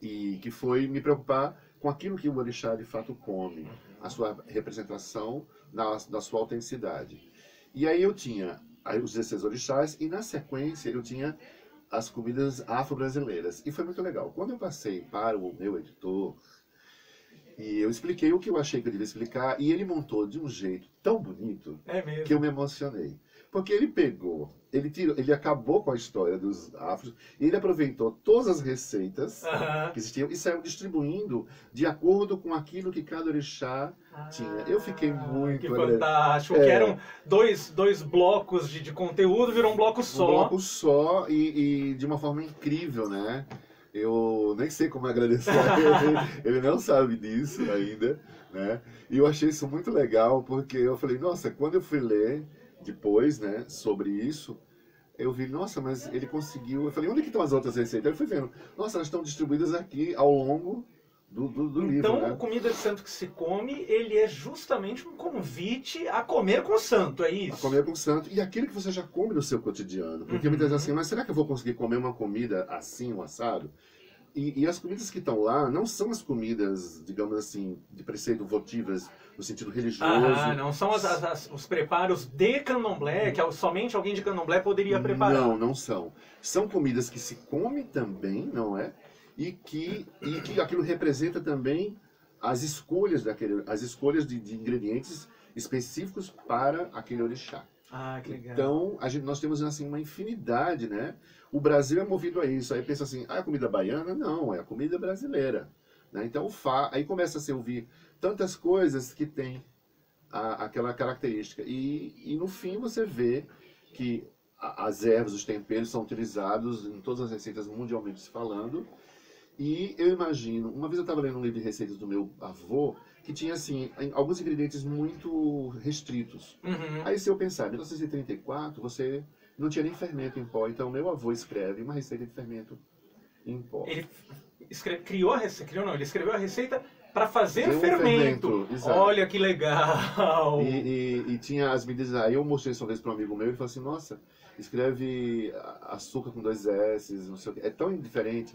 e que foi me preocupar com aquilo que o orixá de fato come, a sua representação da sua autenticidade. E aí eu tinha aí os 16 orixás e na sequência eu tinha as comidas afro-brasileiras. E foi muito legal. Quando eu passei para o meu editor, e eu expliquei o que eu achei que eu devia explicar, e ele montou de um jeito tão bonito É mesmo. que eu me emocionei. Porque ele pegou, ele acabou com a história dos afros, e ele aproveitou todas as receitas que existiam e saiu distribuindo de acordo com aquilo que cada orixá tinha. Eu fiquei muito Que fantástico. Que eram dois blocos de conteúdo, virou um bloco só. Um bloco só e de uma forma incrível, né? Eu nem sei como agradecer a ele não sabe disso ainda, né? E eu achei isso muito legal, porque eu falei, nossa, quando eu fui ler depois, né, sobre isso, eu vi, nossa, mas ele conseguiu... Eu falei, onde é que estão as outras receitas? Eu fui vendo, nossa, elas estão distribuídas aqui ao longo do livro, então, né? o Comida de Santo que se Come, ele é justamente um convite a comer com o santo, é isso? A comer com o santo. E aquilo que você já come no seu cotidiano. Porque muitas vezes assim, mas será que eu vou conseguir comer uma comida assim, um assado? E as comidas que estão lá não são as comidas, digamos assim, de preceito votivas, no sentido religioso. Não são os preparos de candomblé, que somente alguém de candomblé poderia preparar. Não são. São comidas que se come também, não é? E que aquilo representa também as escolhas de ingredientes específicos para aquele orixá. Que legal. Então, nós temos assim uma infinidade, né? O Brasil é movido a isso. Aí pensa assim, a comida baiana? Não, é a comida brasileira. Né? Então, aí começa a se ouvir tantas coisas que tem aquela característica. E no fim você vê que as ervas, os temperos são utilizados em todas as receitas mundialmente se falando. E eu imagino, uma vez eu estava lendo um livro de receitas do meu avô, que tinha assim, alguns ingredientes muito restritos. Aí se eu pensar, em 1934, você não tinha nem fermento em pó, então meu avô escreve uma receita de fermento em pó. Ele criou a receita, ele escreveu a receita para fazer fermento. Olha que legal! E tinha as medidas, aí eu mostrei isso uma vez para um amigo meu, ele falou assim, nossa, escreve açúcar com 2 S, não sei o que, é tão indiferente.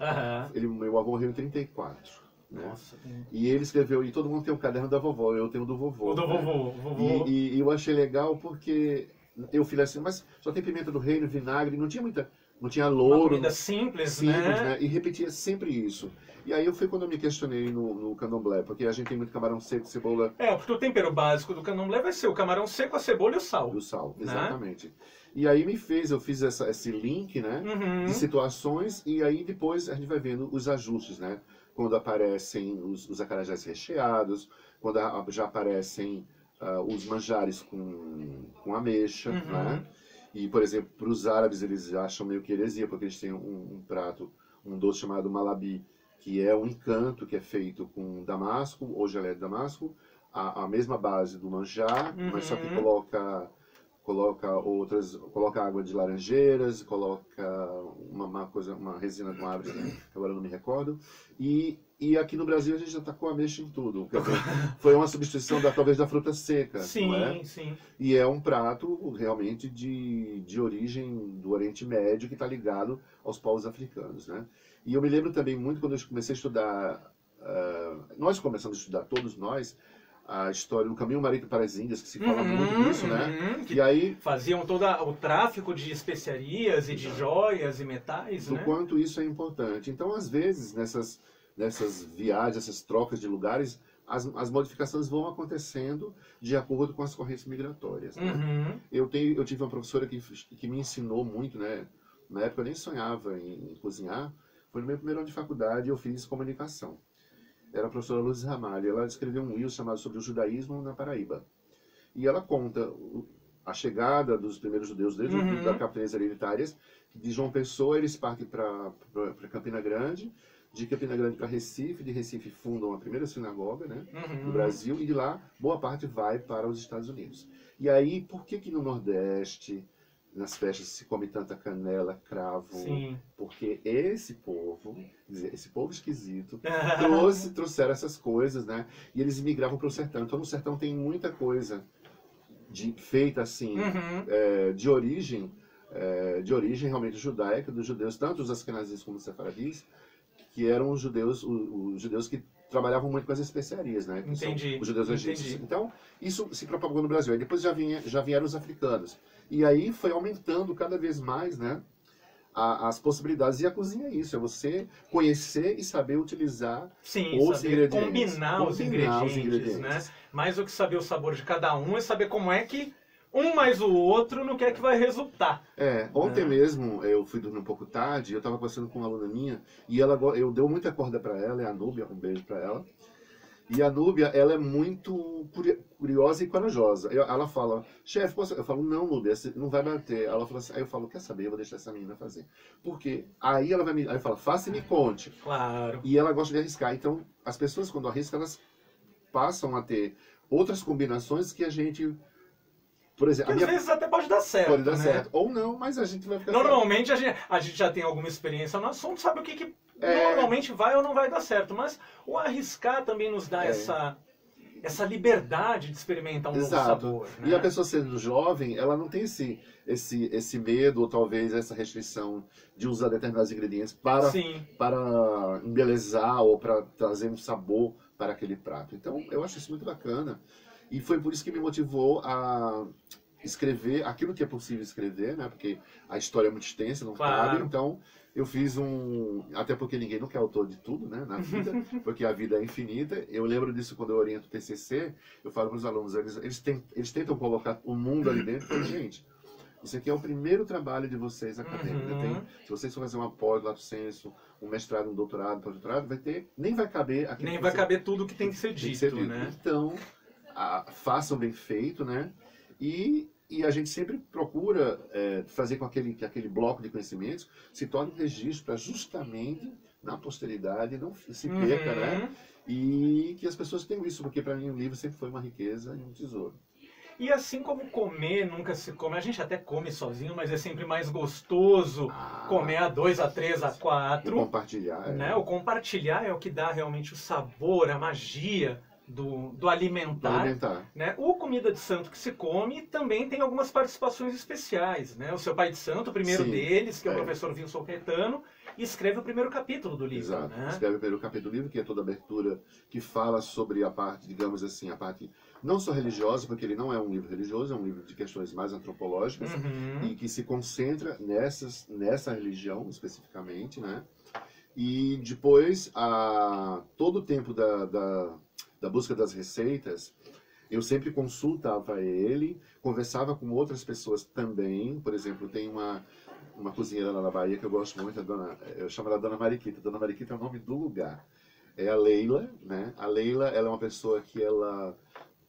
Meu avô morreu em 34. Né? Nossa, e ele escreveu, e todo mundo tem um caderno da vovó, eu tenho o do vovô. O do vovô. E eu achei legal porque eu falei assim, mas só tem pimenta do reino, vinagre, não tinha louro. Uma comida simples, né? E repetia sempre isso. E aí foi quando eu me questionei no candomblé, porque a gente tem muito camarão seco, cebola... porque o tempero básico do candomblé vai ser o camarão seco, a cebola e o sal. O sal, né? exatamente. E aí eu fiz esse link, né, de situações, e aí depois a gente vai vendo os ajustes, né? Quando aparecem os acarajés recheados, quando já aparecem os manjares com ameixa, né? E, por exemplo, para os árabes eles acham meio que heresia, porque eles têm um prato, um doce chamado malabi, que é um encanto que é feito com damasco, ou geleia de damasco, a mesma base do manjar, mas só que coloca água de laranjeiras, coloca uma resina de uma árvore, que agora eu não me recordo, e aqui no Brasil a gente já tacou ameixa em tudo. Foi uma substituição talvez da fruta seca, sim, não é? Sim. E é um prato realmente de origem do Oriente Médio que está ligado aos povos africanos, né? E eu me lembro também muito quando eu comecei a estudar, nós começamos a estudar, todos nós, a história do caminho marítimo para as Índias, que se fala muito disso, né? Que e aí faziam todo o tráfico de especiarias e de joias e metais, do né? quanto isso é importante. Então, às vezes, nessas viagens, essas trocas de lugares, as modificações vão acontecendo de acordo com as correntes migratórias. Né? Eu tive uma professora que me ensinou muito, né? Na época eu nem sonhava em cozinhar. Foi no meu primeiro ano de faculdade, eu fiz comunicação. Era a professora Luz Ramalho. Ela escreveu um livro chamado Sobre o Judaísmo na Paraíba. E ela conta a chegada dos primeiros judeus desde da capitanias hereditárias. De João Pessoa, eles partem para Campina Grande, de Campina Grande para Recife, de Recife fundam a primeira sinagoga, né, do Brasil, e de lá boa parte vai para os Estados Unidos. E aí, por que no Nordeste, nas festas se come tanta canela, cravo, Sim. porque esse povo esquisito, trouxeram essas coisas, né? E eles migravam para o sertão. Então no sertão tem muita coisa feita assim, de origem realmente judaica, dos judeus, tanto os askenazis como os sefaradis, que eram os judeus que trabalhavam muito com as especiarias, né? Que são os judeus egípcios. Então, isso se propagou no Brasil. Aí depois já vieram os africanos. E aí foi aumentando cada vez mais, né? As possibilidades. E a cozinha é isso, é você conhecer e saber utilizar os ingredientes. Combinar os ingredientes, né? Mais do que saber o sabor de cada um, é saber como é que um mais o outro no que é que vai resultar. Ontem mesmo eu fui dormir um pouco tarde, eu estava conversando com uma aluna minha, e eu dei muita corda para ela, é a Núbia, um beijo para ela. E a Núbia, ela é muito curiosa e corajosa. Ela fala, chefe, posso? Eu falo, não, Núbia, não vai bater. Ela fala assim, aí eu falo, quer saber, eu vou deixar essa menina fazer. Porque aí ela vai aí fala, faça e me conte. Claro. E ela gosta de arriscar. Então, as pessoas quando arriscam, elas passam a ter outras combinações que a gente... Por exemplo, às vezes até pode dar certo. Pode dar certo. Ou não, mas a gente vai ficar... Normalmente a gente já tem alguma experiência no assunto, sabe o que normalmente vai ou não vai dar certo. Mas o arriscar também nos dá essa liberdade de experimentar um novo sabor. Né? E a pessoa sendo jovem, ela não tem esse medo, ou talvez essa restrição de usar determinados ingredientes para embelezar ou para trazer um sabor para aquele prato. Então, eu acho isso muito bacana. E foi por isso que me motivou a escrever aquilo que é possível escrever, né? Porque a história é muito extensa, não cabe. Então, eu fiz até porque ninguém nunca é autor de tudo, né? Na vida, porque a vida é infinita. Eu lembro disso quando eu oriento o TCC. Eu falo para os alunos, eles tentam colocar o mundo ali dentro. Eu falo, gente, isso aqui é o primeiro trabalho de vocês acadêmicos. Se vocês forem fazer uma pós, lato sensu, um mestrado, um doutorado, pós-doutorado, nem vai caber aqui. Nem vai caber tudo que tem que ser dito, né? Então, façam bem feito, né? E a gente sempre procura fazer com que aquele bloco de conhecimentos se torne um registro para justamente na posteridade não se perca, né? E que as pessoas tenham isso, porque para mim o livro sempre foi uma riqueza e um tesouro. E assim como comer nunca se come, a gente até come sozinho, mas é sempre mais gostoso comer a 2, a 3, a 4. E compartilhar. Né? O compartilhar é o que dá realmente o sabor, a magia do alimentar. Né? O Comida de Santo que se come também tem algumas participações especiais. Né? O seu pai de santo, o primeiro deles, que é o professor Wilson Caetano, escreve o primeiro capítulo do livro. Exato, né? Escreve o primeiro capítulo do livro, que é toda a abertura, que fala sobre a parte, digamos assim, a parte não só religiosa, porque ele não é um livro religioso, é um livro de questões mais antropológicas, e que se concentra nessa religião especificamente, né? E depois, todo o tempo da busca das receitas, eu sempre consultava ele, conversava com outras pessoas também. Por exemplo, tem uma cozinheira lá na Bahia que eu gosto muito, eu chamo ela Dona Mariquita. Dona Mariquita é o nome do lugar. É a Leila, né? A Leila, ela é uma pessoa que ela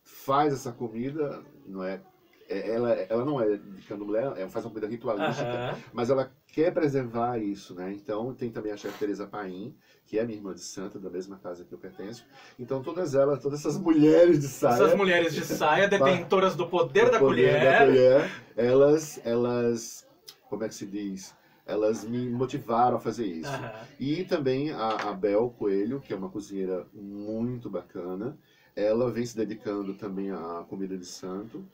faz essa comida, não é? Ela não é de candomblé, ela faz uma comida ritualística, mas ela quer preservar isso, né? Então tem também a chefe Teresa Paim, que é minha irmã de santa, da mesma casa que eu pertenço. Então todas essas mulheres de saia... Essas mulheres de saia, detentoras do poder da colher, elas, como é que se diz? Elas me motivaram a fazer isso. E também a Bel Coelho, que é uma cozinheira muito bacana, ela vem se dedicando também à comida de santo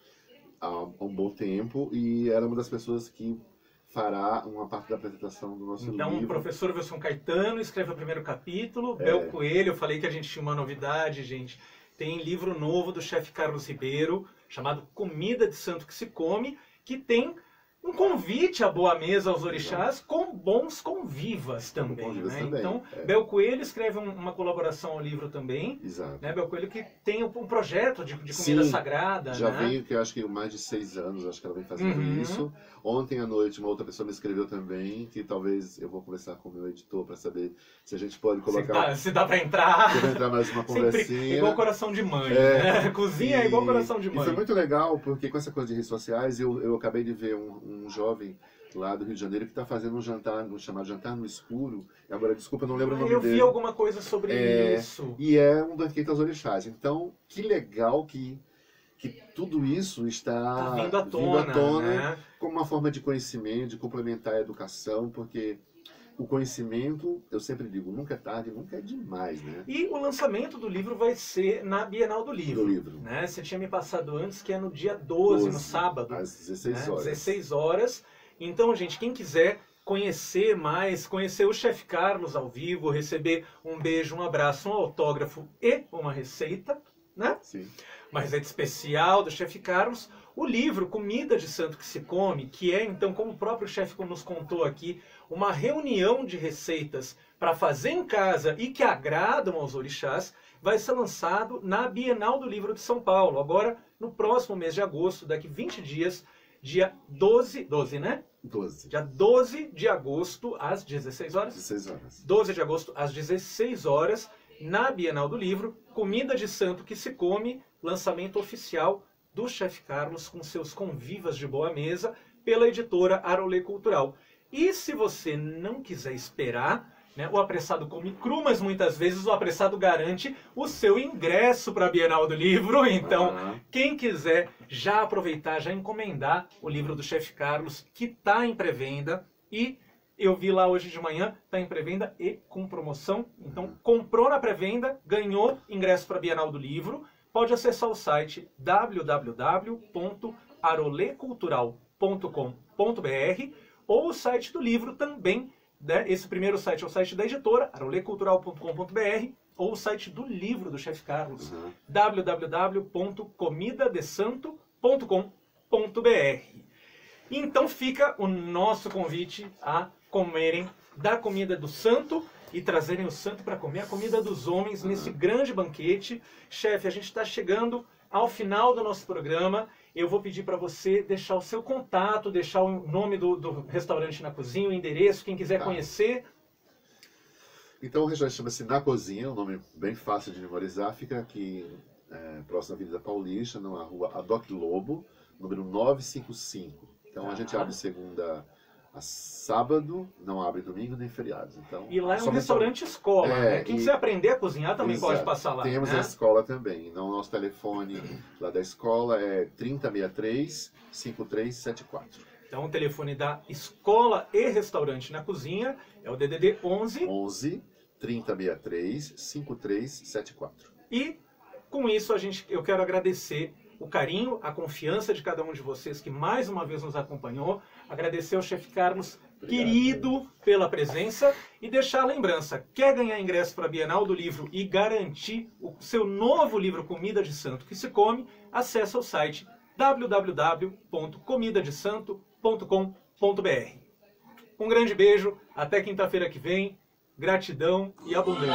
há um bom tempo, e ela é uma das pessoas que fará uma parte da apresentação do nosso livro. Então, o professor Wilson Caetano escreve o primeiro capítulo, Bel Coelho, eu falei que a gente tinha uma novidade, gente. Tem livro novo do chefe Carlos Ribeiro, chamado Comida de Santo que se Come, que tem um convite à boa mesa aos orixás com bons convivas também. Né? Então, Bel Coelho escreve uma colaboração ao livro também. Exato. Né? Bel Coelho que tem um projeto de comida sagrada. Já né? veio, que eu acho que há mais de 6 anos, acho que ela vem fazendo isso. Ontem à noite, uma outra pessoa me escreveu também, que talvez eu vou conversar com o meu editor para saber se a gente pode colocar... Se dá para entrar. Se dá entrar mais uma conversinha. Sempre igual coração de mãe. Né? Cozinha é igual coração de mãe. E foi muito legal, porque com essa coisa de redes sociais, eu acabei de ver um jovem lá do Rio de Janeiro que está fazendo um jantar, chamado Jantar no Escuro. Agora, desculpa, eu não lembro o nome dele. Eu vi alguma coisa sobre isso. E é um banquete aos orixás. Então, que legal que que tudo isso está vindo à tona, né? Como uma forma de conhecimento, de complementar a educação, porque o conhecimento, eu sempre digo, nunca é tarde, nunca é demais, né? E o lançamento do livro vai ser na Bienal do Livro. Né? Você tinha me passado antes, que é no dia 12, no sábado. Às 16 horas. 16 horas. Então, gente, quem quiser conhecer mais, conhecer o Chefe Carlos ao vivo, receber um beijo, um abraço, um autógrafo e uma receita, né? Sim. Uma receita especial do Chefe Carlos. O livro Comida de Santo que se Come, que é, então, como o próprio chefe nos contou aqui, uma reunião de receitas para fazer em casa e que agradam aos orixás, vai ser lançado na Bienal do Livro de São Paulo, agora no próximo mês de agosto, daqui 20 dias, dia 12, né? 12. Dia 12 de agosto, às 16 horas? 16 horas. 12 de agosto, às 16 horas, na Bienal do Livro, Comida de Santo que se Come, lançamento oficial do Chefe Carlos com seus convivas de boa mesa, pela editora Arolê Cultural. E se você não quiser esperar, né, o apressado come cru, mas muitas vezes o apressado garante o seu ingresso para a Bienal do Livro. Então, quem quiser já aproveitar, já encomendar o livro do Chefe Carlos, que está em pré-venda, e eu vi lá hoje de manhã, está em pré-venda e com promoção. Então, comprou na pré-venda, ganhou ingresso para a Bienal do Livro. Pode acessar o site www.arolecultural.com.br ou o site do livro também, né? Esse primeiro site é o site da editora, arolecultural.com.br, ou o site do livro do Chefe Carlos, www.comidadesanto.com.br. Então fica o nosso convite a comerem da comida do santo e trazerem o santo para comer a comida dos homens nesse grande banquete. Chefe, a gente está chegando ao final do nosso programa. Eu vou pedir para você deixar o seu contato, deixar o nome do restaurante Na Cozinha, o endereço, quem quiser conhecer. Então o restaurante chama-se Na Cozinha, um nome bem fácil de memorizar. Fica aqui próximo à Avenida Paulista, na rua Adoc Lobo, número 955. Então a gente abre segunda a sábado, não abre domingo nem feriados. Então, e lá é um restaurante escola, né? Quem quiser aprender a cozinhar também pode passar lá. Temos a escola também. Então, o nosso telefone lá da escola é 3063-5374. Então, o telefone da escola e restaurante Na Cozinha é o DDD 11 3063-5374. E, com isso, eu quero agradecer o carinho, a confiança de cada um de vocês que mais uma vez nos acompanhou. Agradecer ao Chefe Carlos, querido, pela presença, e deixar a lembrança: quer ganhar ingresso para a Bienal do Livro e garantir o seu novo livro Comida de Santo que se Come, acesse o site www.comidadesanto.com.br. Um grande beijo, até quinta-feira que vem, gratidão e abundância.